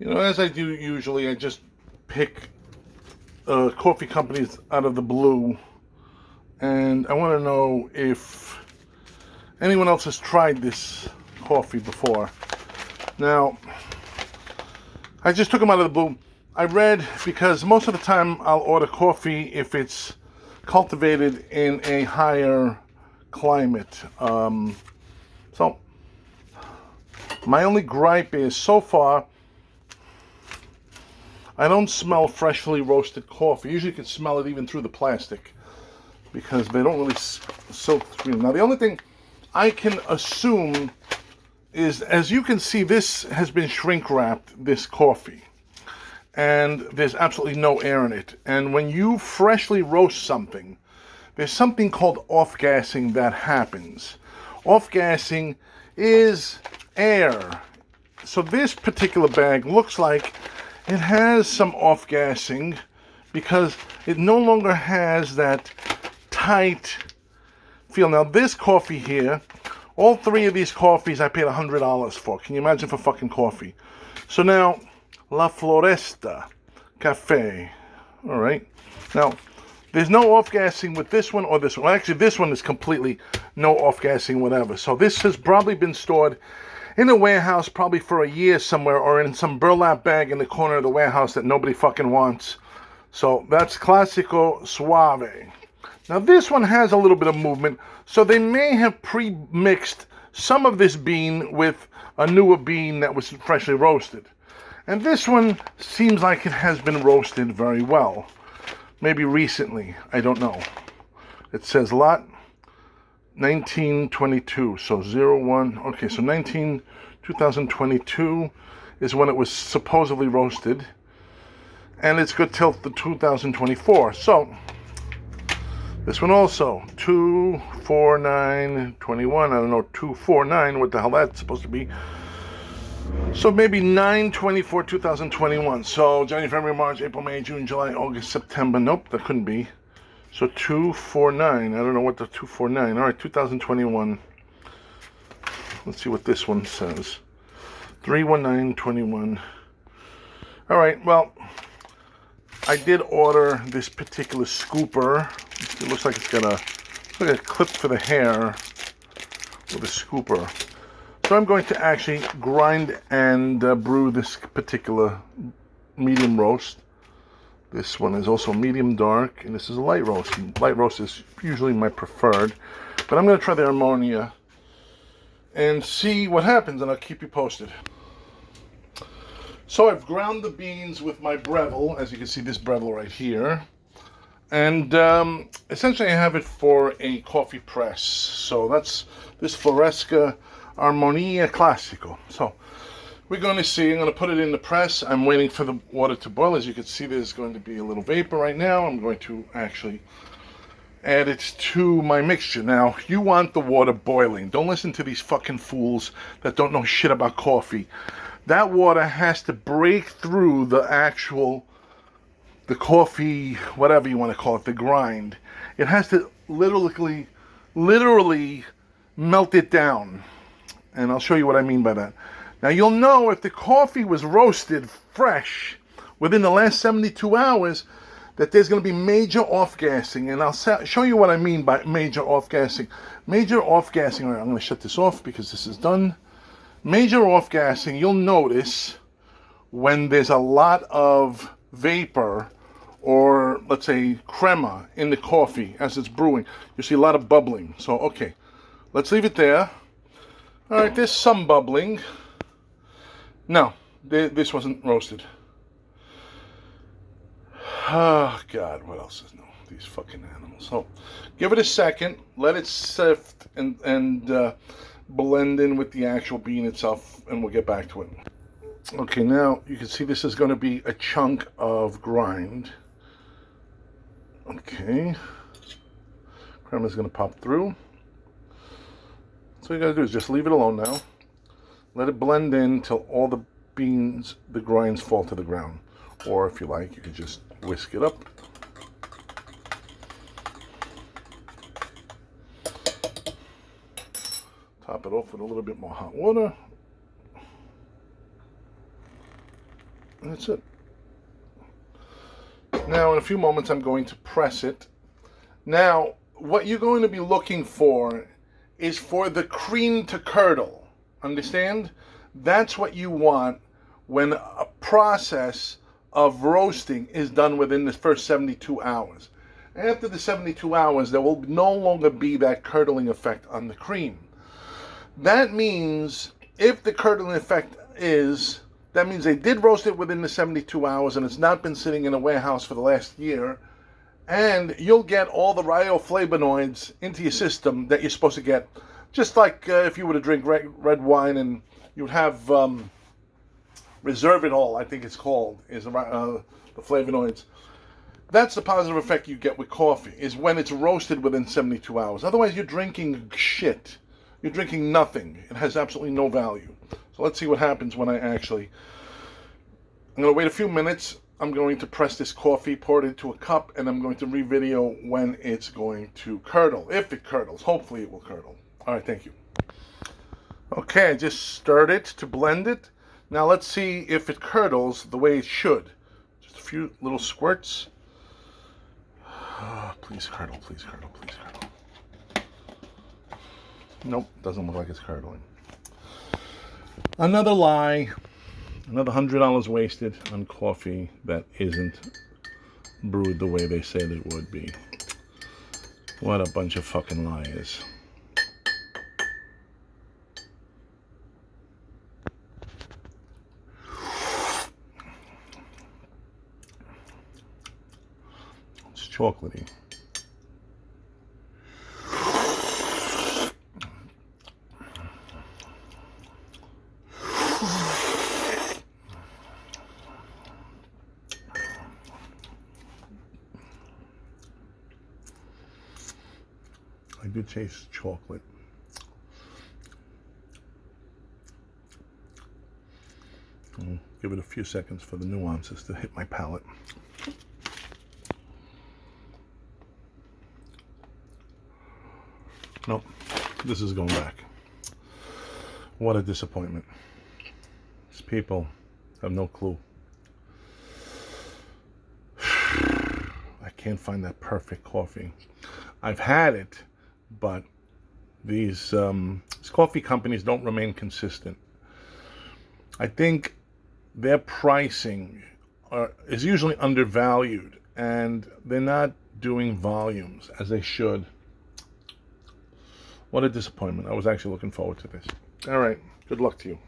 You know, as I do usually, I just pick coffee companies out of the blue, and I want to know if anyone else has tried this coffee before. Now, I just took them out of the blue. I read, because most of the time I'll order coffee if it's cultivated in a higher climate. So my only gripe is, so far, I don't smell freshly roasted coffee. Usually you can smell it even through the plastic because they don't really soak through. Now the only thing I can assume is, as you can see, this has been shrink wrapped, this coffee. And there's absolutely no air in it. And when you freshly roast something, there's something called off-gassing that happens. Off-gassing is air. So this particular bag looks like it has some off-gassing because it no longer has that tight feel. Now this coffee here, all three of these coffees I paid $100 for. Can you imagine, for fucking coffee? So now, La Floresta Cafe. All right. Now, there's no off-gassing with this one or this one. Well, actually, this one is completely no off-gassing whatever. So this has probably been stored in a warehouse probably for a year somewhere, or in some burlap bag in the corner of the warehouse that nobody fucking wants. So that's Clasico Suave. Now this one has a little bit of movement, so they may have pre-mixed some of this bean with a newer bean that was freshly roasted. And this one seems like it has been roasted very well. Maybe recently, I don't know. It says lot 1922, so 01, okay, so 2022 is when it was supposedly roasted, and it's good till the 2024. So this one also 24921. I don't know, 249, what the hell that's supposed to be. So maybe 9/24/2021. So January, February, March, April, May, June, July, August, September. Nope, that couldn't be. So 249. I don't know what the 249. All right, 2021. Let's see what this one says. 3/19/21. All right. Well, I did order this particular scooper. It looks like it's got a clip for the hair with a scooper. So I'm going to actually grind and brew this particular medium roast. This one is also medium dark, and this is a light roast. Light roast is usually my preferred, but I'm going to try the Armonia and see what happens, and I'll keep you posted. So I've ground the beans with my Breville, as you can see, this Breville right here, and essentially I have it for a coffee press. So that's this Floresta Armonia Clasico. So we're going to see. I'm going to put it in the press. I'm waiting for the water to boil. As you can see, there's going to be a little vapor right now. I'm going to actually add it to my mixture. Now, you want the water boiling. Don't listen to these fucking fools that don't know shit about coffee. That water has to break through the coffee, whatever you want to call it, the grind. It has to literally melt it down. And I'll show you what I mean by that. Now, you'll know if the coffee was roasted fresh within the last 72 hours that there's going to be major off-gassing. And I'll show you what I mean by major off-gassing. Major off-gassing, all right, I'm going to shut this off because this is done. Major off-gassing, you'll notice when there's a lot of vapor or, let's say, crema in the coffee as it's brewing. You see a lot of bubbling. So, okay, let's leave it there. All right, there's some bubbling. No, this wasn't roasted. Oh, God, what else is new? These fucking animals. So, give it a second. Let it sift and blend in with the actual bean itself, and we'll get back to it. Okay, now you can see this is going to be a chunk of grind. Okay. Crema is going to pop through. So you got to do is just leave it alone now. Let it blend in till all the beans, the grinds fall to the ground. Or if you like, you can just whisk it up. Top it off with a little bit more hot water. That's it. Now, in a few moments, I'm going to press it. Now, what you're going to be looking for is for the cream to curdle. Understand? That's what you want when a process of roasting is done within the first 72 hours. After the 72 hours, there will no longer be that curdling effect on the cream. That means if the curdling effect that means they did roast it within the 72 hours and it's not been sitting in a warehouse for the last year, and you'll get all the rioflavonoids into your system that you're supposed to get. Just like if you were to drink red wine and you would have resveratrol, I think it's called, is the flavonoids. That's the positive effect you get with coffee, is when it's roasted within 72 hours. Otherwise, you're drinking shit. You're drinking nothing. It has absolutely no value. So let's see what happens when I'm going to wait a few minutes. I'm going to press this coffee, pour it into a cup, and I'm going to re-video when it's going to curdle. If it curdles. Hopefully it will curdle. All right, thank you. Okay, I just stirred it to blend it. Now let's see if it curdles the way it should. Just a few little squirts. Oh, please curdle, please curdle, please curdle. Nope, doesn't look like it's curdling. Another lie. Another $100 wasted on coffee that isn't brewed the way they said it would be. What a bunch of fucking liars. It's chocolatey. I do taste chocolate. I'll give it a few seconds for the nuances to hit my palate. Nope, this is going back. What a disappointment. These people have no clue. I can't find that perfect coffee. I've had it, but these coffee companies don't remain consistent. I think their pricing is usually undervalued, and they're not doing volumes as they should. What a disappointment. I was actually looking forward to this. All right. Good luck to you.